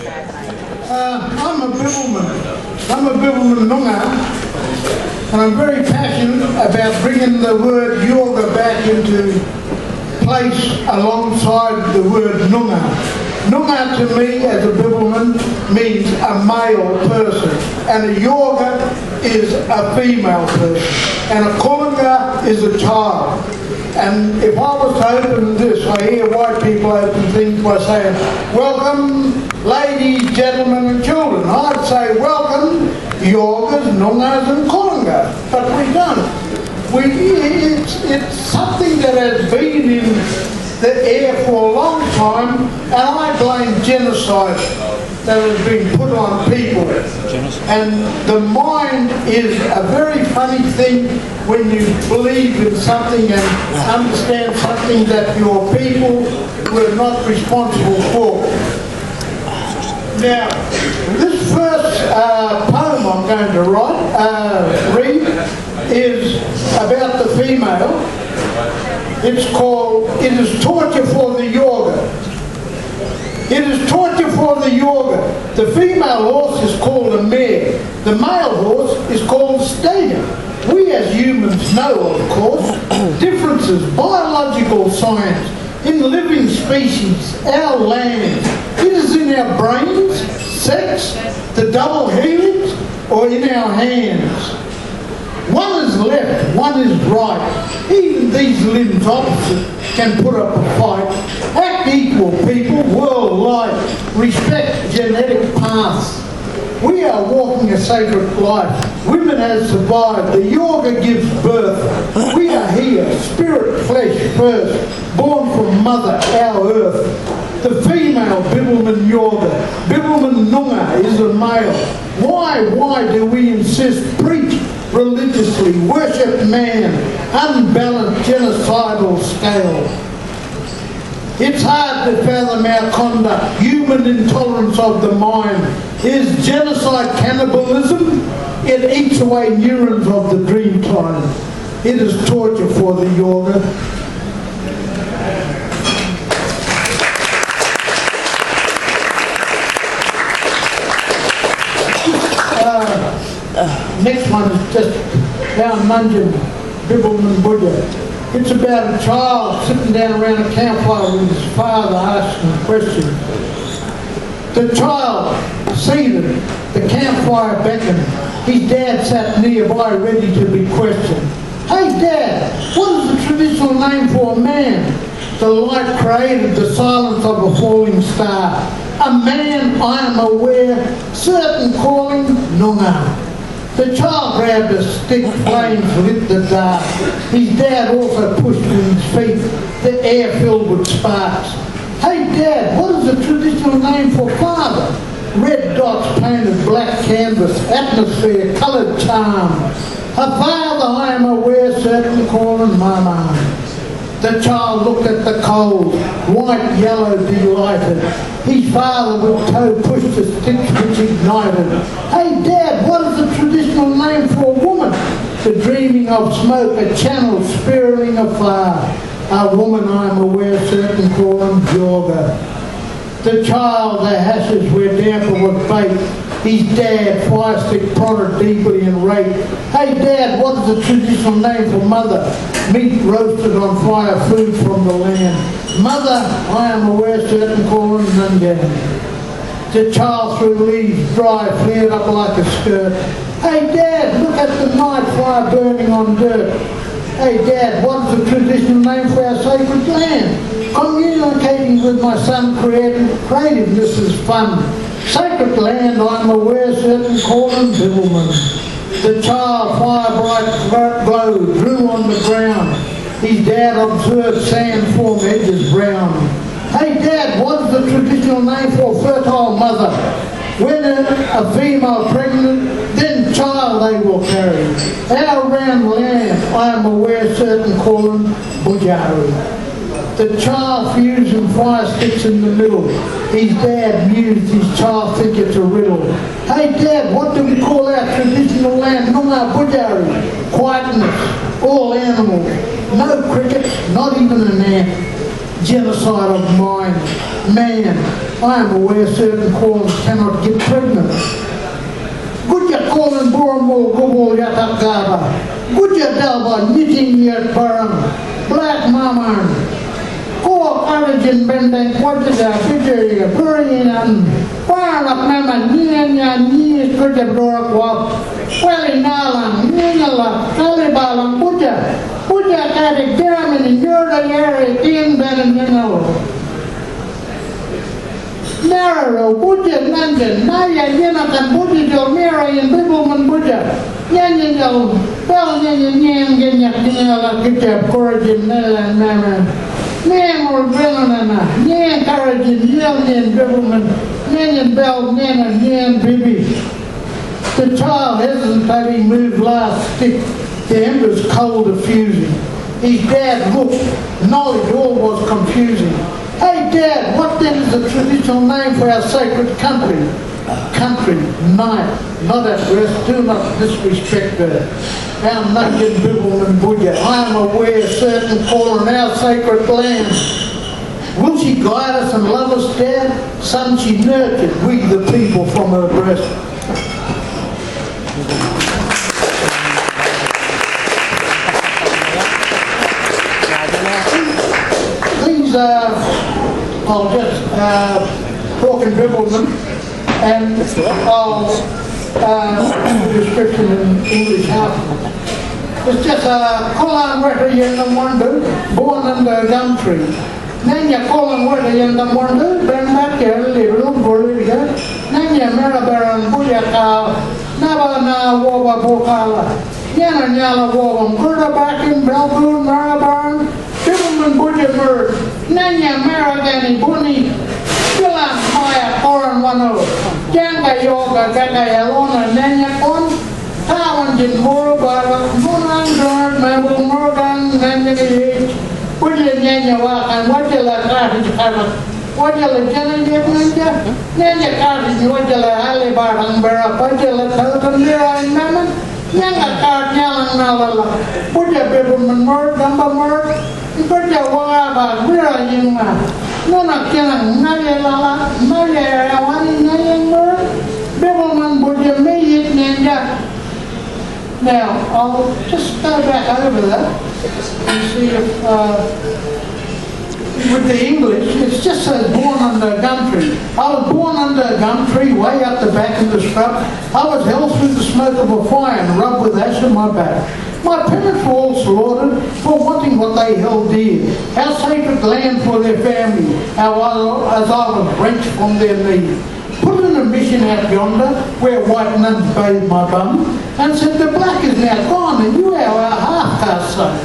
I'm a Bibbulmun Noongar, and I'm very passionate about bringing the word yoga back into place alongside the word Noongar. Noongar to me as a Bibbulmun means a male person, and a yoga is a female person, and a Kulanga is a child. And if I was to open this, I hear white people open things by saying, welcome ladies, gentlemen and children. I'd say welcome yogas, Noongars and Kulanga, but we don't. It's something that has been in the air for a long time, and I blame genocide that has been put on people. And the mind is a very funny thing when you believe in something and understand something that your people were not responsible for. Now, this first poem I'm going to read is about the female. It's called, It is Torture for the Yoga. It is torture for the yoga. The female horse is called a mare. The male horse is called a steer. We as humans know, of course, differences, biological science, in living species, our land. It is in our brains, sex, the double helix, or in our hands. One is left, one is right. Even these limbs opposite can put up a fight. Act equal, people, world-wide. Respect genetic paths. We are walking a sacred life. Women have survived. The yoga gives birth. We are here, spirit, flesh first, born from Mother, our earth. The female Bibbulmun yoga, Bibbulmun Noongar is a male. Why do we insist, preach religiously, worship man, unbalanced genocidal scale? It's hard to fathom our conduct, human intolerance of the mind. Is genocide cannibalism? It eats away neurons of the dream time. It is torture for the yoga. Next one is just down Munjin, Bibbulmun Buddha. It's about a child sitting down around a campfire with his father asking questions. The child seated, the campfire beckoned. His dad sat nearby ready to be questioned. Hey Dad, what is the traditional name for a man? The light created the silence of a falling star. A man, I am aware, certain calling Noongar. The child grabbed a stick, flames lit the dark. His dad also pushed with his feet, the air filled with sparks. Hey Dad, what is the traditional name for father? Red dots painted black canvas, atmosphere, coloured charm. A father, I am aware, certain calling Mama. The child looked at the coals, white, yellow, delighted. His father with toe pushed the sticks which ignited. Hey Dad, what is the traditional name for a woman? The dreaming of smoke, a channel spiraling afar. A woman, I am aware, certain calling yoga. The child, the hashes were damper with bait. His dad, fire stick prodded deeply and raped. Hey Dad, what is the traditional name for mother? Meat roasted on fire, food from the land. Mother, I am aware, certain calling Noongar. The child threw leaves, dry, flared up like a skirt. Hey Dad, look at the night fire burning on dirt. Hey Dad, what is the traditional name for our sacred land? Communicating with my son, creativeness is fun. Sacred land, I'm aware, certain calling Bibbulmun. The child, fire bright glow, drew on the ground. His dad observed sand form edges brown. Hey Dad, what is the traditional name for fertile mother? When a female pregnant, then child they will carry. Our round land, I am aware, certain calling Bujari. The child fusion fire sticks in the middle. His dad mused, his child think it's a riddle. Hey Dad, what do we call our traditional land? Noongar Bujari. Quietness, all animals. No crickets, not even an ant. genocide of mind. Man, I am aware certain callers cannot get pregnant. Gudja calling Bormo Gobol Yatakaba. Gudja Dalba knitting yet barang. Black Mama. Ko origin bending Quadja Fidgeria Burian. Fire of Mama Nianya Ni Gudja Dorak. Welly Nalan, Ninala, Talibalan, Gudja. Gudja Kadik Germany, Yurda Yari, Ian Benanino. Narrow, Budget, London, Naya, Yanakan, Budget, Mary, and Bibbulmun Budget. Yanyan, Bell, Yan, Ganyak, Dinala, Gitap, Corrigan, Nella, Mara. Nam or Villanana, Yan, Corrigan, Yan, Bibbulmun, Yan, Bell, Nana, Yan, Bibi. The child hasn't having moved last stick. The ember's cold of fusing. His dad looked, knowledge all was confusing. Hey Dad, what then is the traditional name for our sacred country? Country, night, not at rest, do not disrespect her. Our Nugget Bibbulmun Budja, I am aware certain call on our sacred land. Will she guide us and love us, Dad? Son, she nurtured, we the people from her breast. These I'll just talk in Bibbulmun and I'll do the description in English afterwards. It's just a Kolan Weta Yendam Wandu, born under a gum tree. Nanya Kolan Weta Yendam Wandu, Ben Bakker, Lirum, Boliviga, Nanya Merabaran, Buyaka, Nabana, Waba Bokala, Yana Nyala Wabam, Kurda Bakin, Belboon, Marabaran, Bibbulmun Budja Bird, Nanya Maragani Buni, Bilan Maya Koran Wano, Janga Yoga Gagaya Lona, Nanya Kon, Tawan Jin Murabara, Munan Guard, Mabul Morgan, Nanya H, Budja Nanya Wakan, Wajala Karti Karat, Wajala Jana Nanya, Nanya Karti, Wajala Alibaran Bara, Wajala Talkamira and Maman, Nanga Kart Yalan Nalala, Budja Bibbulmun Murd, Gamba Murd, Budja Waba, Mira Yinga, Nona Kilan, Naya Lala, Naya Awani, Naya Murd, Bibbulmun Budja Mayit Nanya. Now, I'll just go back over that and see if, with the English, it just says born under a gum tree. I was born under a gum tree way up the back of the scrub. I was held through the smoke of a fire and rubbed with ash on my back. My parents were all slaughtered for wanting what they held dear, our sacred land for their family, as I was wrenched from their need. Put in a mission out yonder, where white nuns bathed my bum, and said the black is now gone and you are our half-caste son.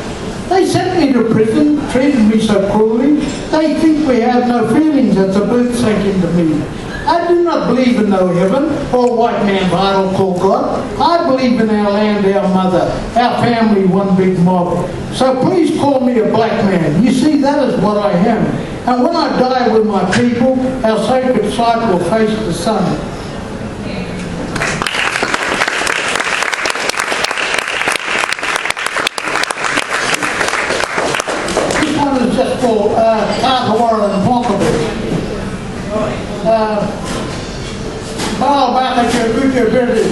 They sent me to prison, treated me so cruelly, they think we have no feelings as the boot sank into me. I do not believe in no heaven or white man's idol called God. I believe in our land, our mother, our family, one big mob. So please call me a black man. You see, that is what I am. And when I die with my people, our sacred site will face the sun. This one is just for Toogarr and Morrison. Bao baka Gudja Birdi,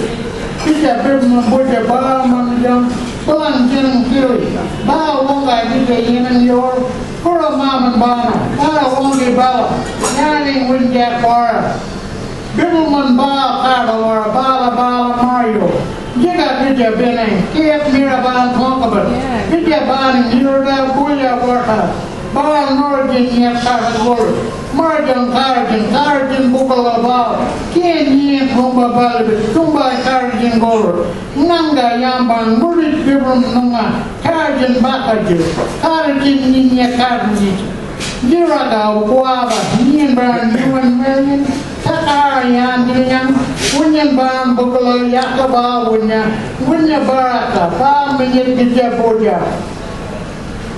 Gudja Bibbulmun Budja Bao Manjam, Bulan Jinam Kiri, Bao Wonga Gudja Yinan Yor, Kura Maman Bana, Bao Wongi Bao, Yani Winjak Bara, Bibbulmun Bao Kadawara, Bala Bala Mario, Jiga Gudja Binning, Kiat Miraban Tonkabat, Gudja Baning Yurda Buya Warta, Bao Norjin Yakar Marjan Karjan, Karjan Bukalabal, Kien Yin Tumba Balibit, Tumba Karjan Golor, Nanga Yamban, Murid Bibbulmun Noongar, Karjan Bakaju, Karjan Ninya Karjan, Jiraga, Guava, Yin Ban, Yuan Million, Takar Yan Dinyang, Winyan Ban Bukala Yakaba Winya Baraka, Ba Minyan Gija Boja.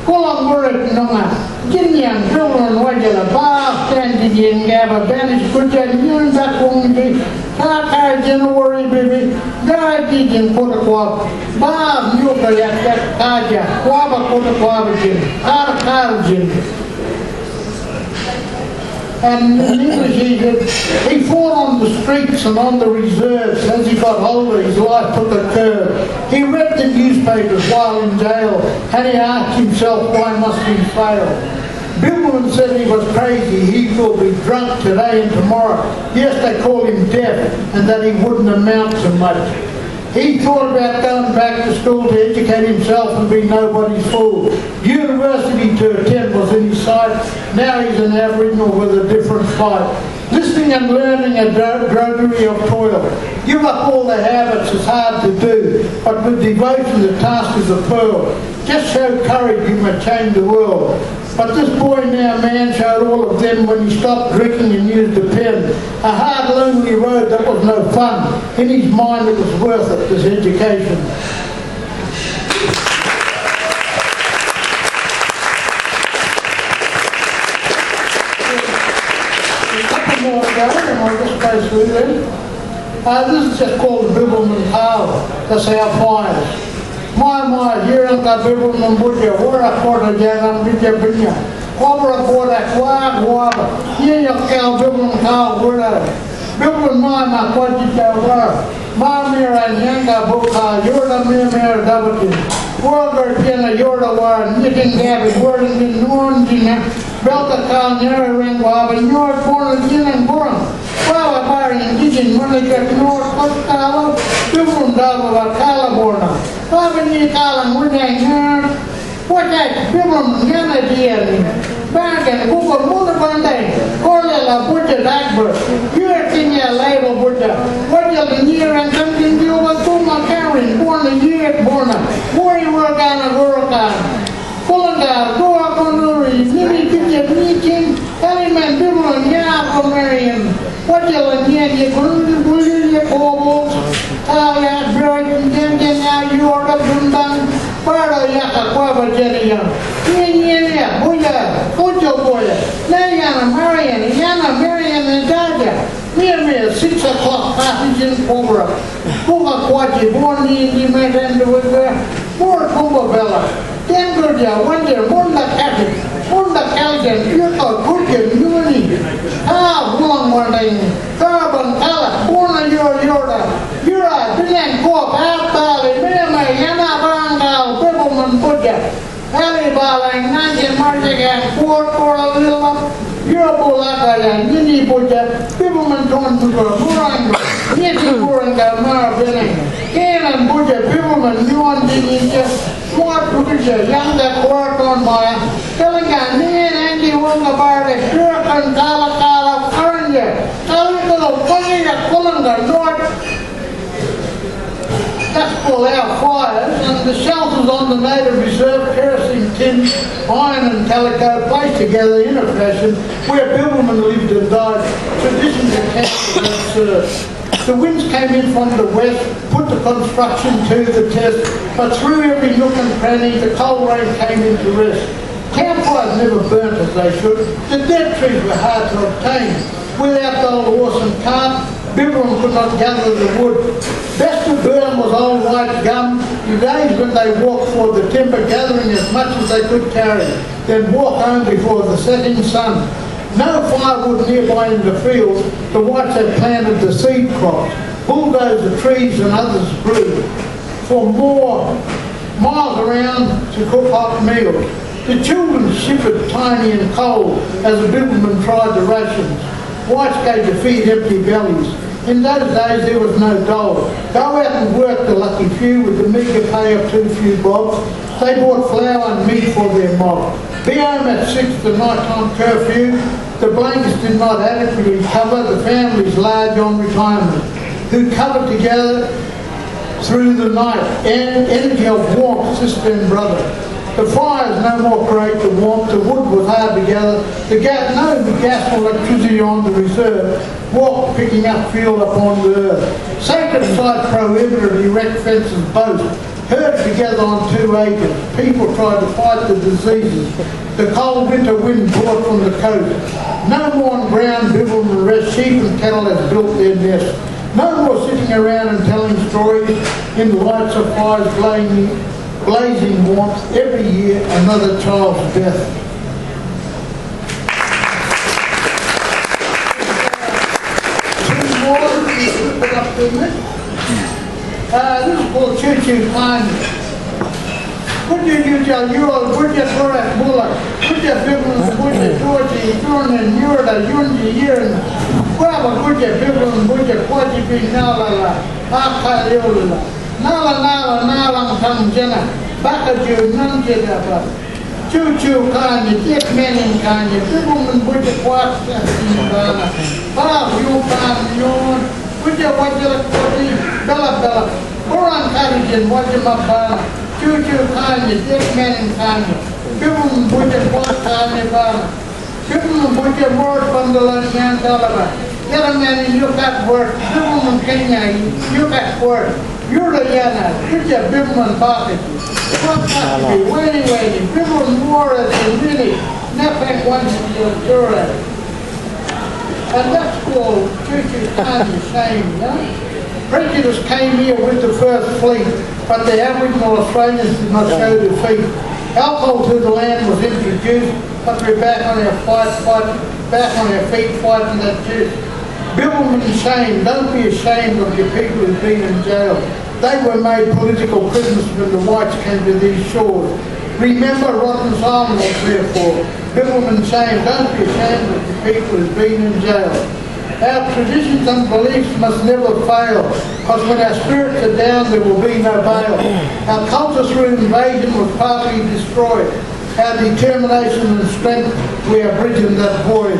Kolam Murid Noongar, Jinyang, Bibbulmun Wajala, Ba, Tanji Yin Gaba, Banish Kujan, Yun Bakungi, Takar January Bibi, Gaji Jin Kotakwab, Ba, Yuka Yak Kaja, Kwaba Kotakwabajin, Karjin. And in English he said, he fought on the streets and on the reserves. As he got older, his life took a curve. He read the newspapers while in jail, and he asked himself, why must he fail? Bibbulmun said he was crazy. He will be drunk today and tomorrow. Yes, they called him deaf, and that he wouldn't amount to much. He thought about going back to school to educate himself and be nobody's fool. University to attend was in his sight. Now he's an Aboriginal with a different fight. Listening and learning a drudgery of toil. Give up all the habits, it's hard to do, but with devotion the task is a pearl. Just show courage, you may change the world. But this boy now man showed all of them when he stopped drinking and used a pen. A hard, lonely road that was no fun. In his mind it was worth it, this education. A couple more to go, and I'll just go through them. This is just called the Bibbulmun Noongar. That's our fires. My, here in the Bibbulmun Buddha, where I put a janam Bibbulmun. Over a board at water. Here you go, Bibbulmun Noongar, Bibbulmun my Quajita, Ma Mira and Yanga Buka, Yorda Mira Dabatin. Worker Jena, Yorda War, Knitting Gabby, Wording in Norndina, Belta Kal, Nera Ring Wab, and York Born and Jin and Born. Well, I'm marrying Gijin when they get North Kala, Bibbulmun Dava, Kalaborna. Ni kalang munang what that Bibbulmun Noongar Bargain, Google Mother Bandai, Corlela Buddha Dagbert, you're in your label Buddha, what you'll near and something you will do my carrying, born a year born a worry work on a work on. Fulanga, go up on Nuri, Nibby Picture Meeting, Element Bibbulmun Yap Marion, what you'll near you couldn't your cobbles, Talia, Bird, and Jenkin, now you are the Bundan, Bardo Yaka Quava Jenny, Yin, Buddha, Pujo Boya, Nayana Marion, Yana Marion, and Daja, near 6 o'clock passage in Cobra, Kuba Quachi, born in the Medan to Wicker, more Kuba Bella. Then go down, wonder, Munda Captain, Munda Calgan, you're a good uni. Ah, one day, Carbon Kala, Borna Yorda, Yura, Bilan Corp, Alpali, Minima, Yana Bangal, Bibbulmun Buddha, Alibala, Nanjan Marjagan, Port Coralilla, Yurabulaka, and Yini Buddha, Bibbulmun Noongar, Muranga, Yeti Muranga, Marabini, Kanan Buddha, Bibbulmun Noongar, What Buddha, Yanga Court on Maya, Telinga, Nian Andy Wunga Bardi, Puritan Kala, Karanja, Kalinga, Funga, Kulanga, North. That's called our fires, and the shelters on the native reserve, kerosene tin, iron and calico placed together in a fashion where Bibbulmun lived and died. Traditions and tests were served. The winds came in from the west, put the construction to the test, but through every nook and cranny the cold rain came into rest. Campfires never burnt as they should. The dead trees were hard to obtain. Without the old horse and cart, Bibbulmun could not gather the wood. Best to burn was old white gum. The days when they walked for the timber, gathering as much as they could carry, then walk home before the setting sun. No firewood nearby in the fields, the whites had planted the seed crops, bulldozed the trees and others grew. For more miles around to cook hot meals. The children shivered tiny and cold as the Bibbulmun tried the rations. Whites gave to feed empty bellies. In those days there was no dole. Go out and work the lucky few with the meagre pay of 2 few bobs. They bought flour and meat for their mob. Be home at 6 the night-time curfew. The blankets did not adequately cover the families large on retirement, who covered together through the night, and energy of warmth, sister and brother. The fires no more create the warmth, the wood was hard to gather, the gas or electricity on the reserve, walk picking up fuel upon the earth. Sacred site prohibited erect fences boast, herded together on 2 acres. People tried to fight the diseases. The cold winter wind brought from the coast. No more on ground Bibbulmun rest, sheep and cattle has built their nest. No more sitting around and telling stories in the lights of fires blazing warmth. Every year another child's death. This is called Choo-Choo Kindness. Put your Yul, put your Borak Bullock, put your Bibbulmun, put your Georgie, Jordan, Yurda, Yunji, Yirin, Grab put your Bibbulmun, put your Quajibi, Nala, Aka Yola, Nala, Tam Jenna, Bakaju, Nanjida, Choo-Choo Kindness, Yet Menin Kindness, Bibbulmun, put your Quat, Yupan, Yon, put your Wajala, Bella, Boran Carrigan, Wajamabana. Choo-Choo Kindness, Dick Manning Kindness, Bibbulmun Butcher Quat Kindness, Bibbulmun Butcher Word Bundle and Yandalaba, Yellow Man in Yukat Word, Bibbulmun Kenya, Yukat Word, Yulayana, Butcher Bibbulmun Bucket, Quat Custody, Waiting, Bibbulmun Morrison, really, Nepek One Jura. And that's called Choo-Choo Kindness, same, yeah? Prejudice came here with the first fleet, but the Aboriginal Australians did not show their feet. Alcohol to the land was introduced, but we're back on our feet fighting that juice. Bibbulmun shame, don't be ashamed of your people who've been in jail. They were made political prisoners when the whites came to these shores. Remember Rotten's Island was there for. Bibbulmun shame, don't be ashamed of your people who've been in jail. Our traditions and beliefs must never fail, because when our spirits are down, there will be no bail. Our culture through invasion was partly destroyed. Our determination and strength, we are bridging that void.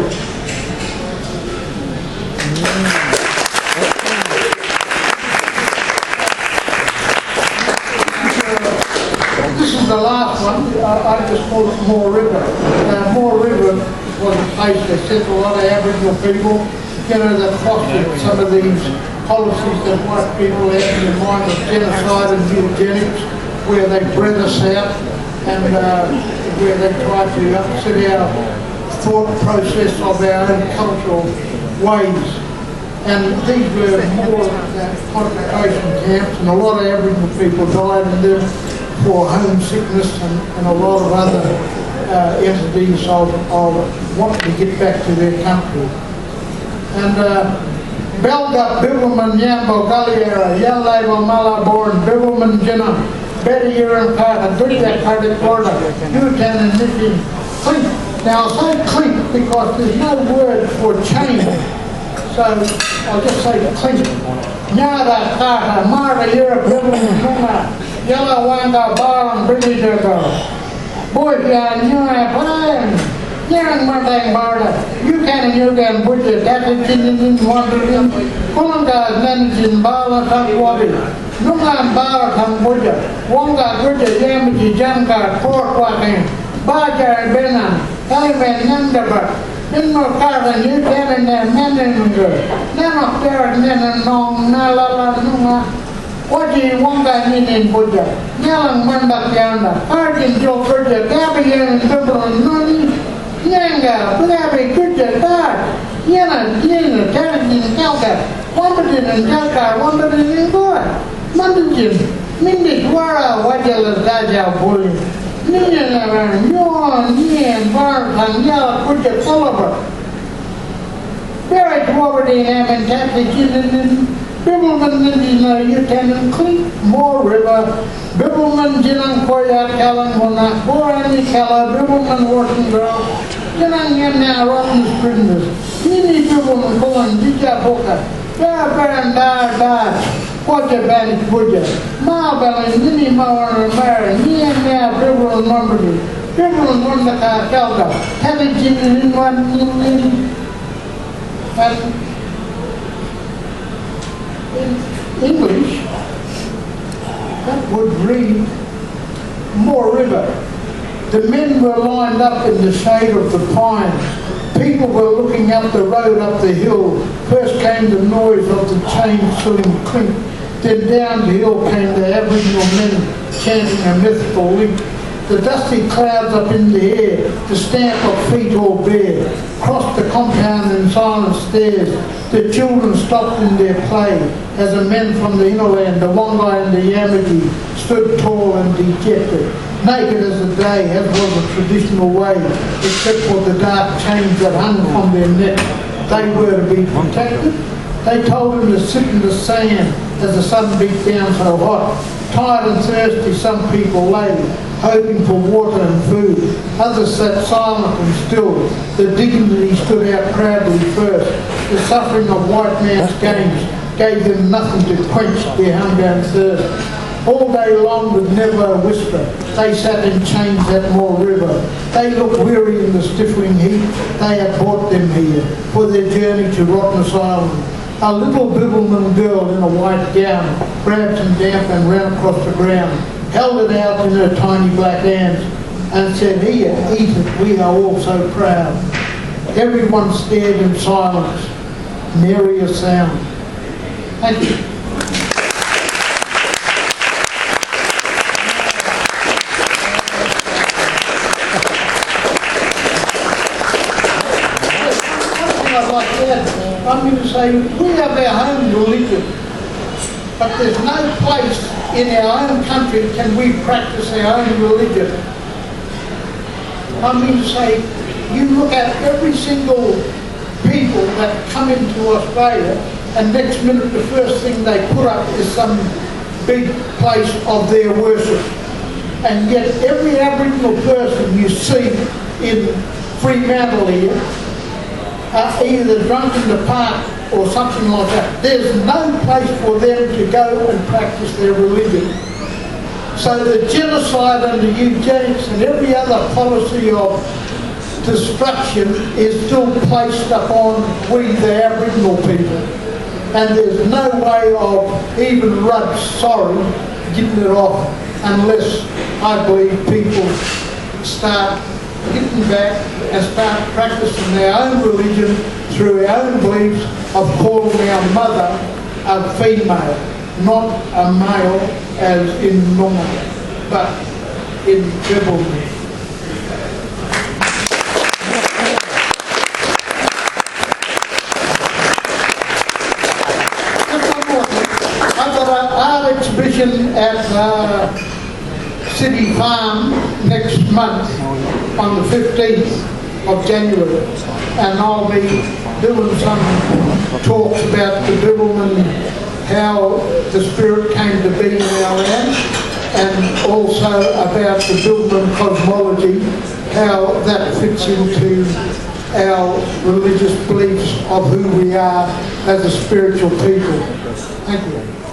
This is the last one. I just call it Moore River. Moore River was a place that sent a lot of Aboriginal people, that fostered some of these policies that white people had in their mind of genocide and eugenics, where they bred us out and where they tried to upset our thought process of our own cultural ways. And these were more concentration camps, and a lot of Aboriginal people died in them for homesickness and a lot of other entities of wanting to get back to their country. And Belga, Bibbulmun, Yambo, Gulliera, Yallabo, Malaborn, Bibbulmun, Jenna, Betty, Uran, Carter, Dudja, Carter, Florida, Newtown, and Nicky, Clink. Now I'll say Clink because there's no word for chain, so I'll just say Clink. Nyada, Carter, Mara, Yura, Bibbulmun, Noongar, Yalla, Wanga, Barlam, British, Boy, Nyura, Brian. Yang Mandang Barda, you can put your Tapikin in wandering, Kulanga managing Bala Takwadi, Numan Bala Tambuja, Wonga Guja Yamaji Jamka, Port Walking, Baja Benan, Taliban Nandabar, Inmo Carbon, you can in their Menanger, none of their men Nong Nalala Nunga, what do you want that in Buja? Yalang Mandak Yanda, Arjun Joe Furja, Gabriel and Bibbulmun Noongar, Yanga, Blabi, Kuja, Dad, Yana, Tarajin, Kalka, Wambatin and Jalka, Wambatin and Goa, Mandajin, Mindik, Wara, Wajala, Daja, Bully, Niyan, Yon, Yen, Bartan, Yala, Kuja, Sullivan, Barrett, Waberdeen, Ammon, Tappy, Jinin, Bibbulmun, Nindina, Utan, Clink, Moore River, Bibbulmun, Jinan, Koyat, Kalan, Monak, Borani, Kala, Bibbulmun, Wharton Grove, Jinan, Yamna, Rotten's Prisoners, Nini, Bibbulmun, Kulan, Dija, Boka, Baran, Dar, Quaja, Banish, Buja, Malbelin, Nini, Mawar, and Mara, Nian, Bibbulmun, Normandy, Bibbulmun, Wandaka, Kalka, Tavi, Jinin, in one, and in English, that would read Moore River. The men were lined up in the shade of the pines. People were looking up the road, up the hill. First came the noise of the chain-swinging clink. Then down the hill came the Aboriginal men chanting a mythical link. The dusty clouds up in the air, the stamp of feet all bare, crossed the compound in silent stairs. The children stopped in their play as the men from the innerland, the Wongai and the Yamaji, stood tall and dejected, naked as the day, as was the traditional way, except for the dark chains that hung from their neck. They were to be protected. They told him to sit in the sand as the sun beat down so hot. Tired and thirsty, some people lay, hoping for water and food. Others sat silent and still. The dignity stood out proudly first. The suffering of white man's games gave them nothing to quench their hunger and thirst. All day long with never a whisper, they sat in chains at Moore River. They looked weary in the stifling heat. They had brought them here for their journey to Rottnest Island. A little Bibbulmun girl in a white gown grabbed some damp and ran across the ground, held it out in her tiny black hands and said, "Here, eat it, we are all so proud." Everyone stared in silence, nary a sound. Thank you. I'm going to say we have our own religion, but there's no place in our own country can we practice our own religion. I'm going to say you look at every single people that come into Australia and next minute the first thing they put up is some big place of their worship. And yet every Aboriginal person you see in Fremantle here either drunk in the park or something like that. There's no place for them to go and practice their religion. So the genocide under eugenics and every other policy of destruction is still placed upon we, the Aboriginal people. And there's no way of even Rudd's sorry getting it off unless, I believe, people start getting back and start practicing their own religion through our own beliefs of calling our mother a female, not a male as in Noongar, but in Bibbulmun. Just one more thing. I've got an art exhibition at City Farm next month on the 15th of January, and I'll be doing some talks about the Bibbulmun, how the spirit came to be in our land, and also about the Bibbulmun cosmology, how that fits into our religious beliefs of who we are as a spiritual people. Thank you.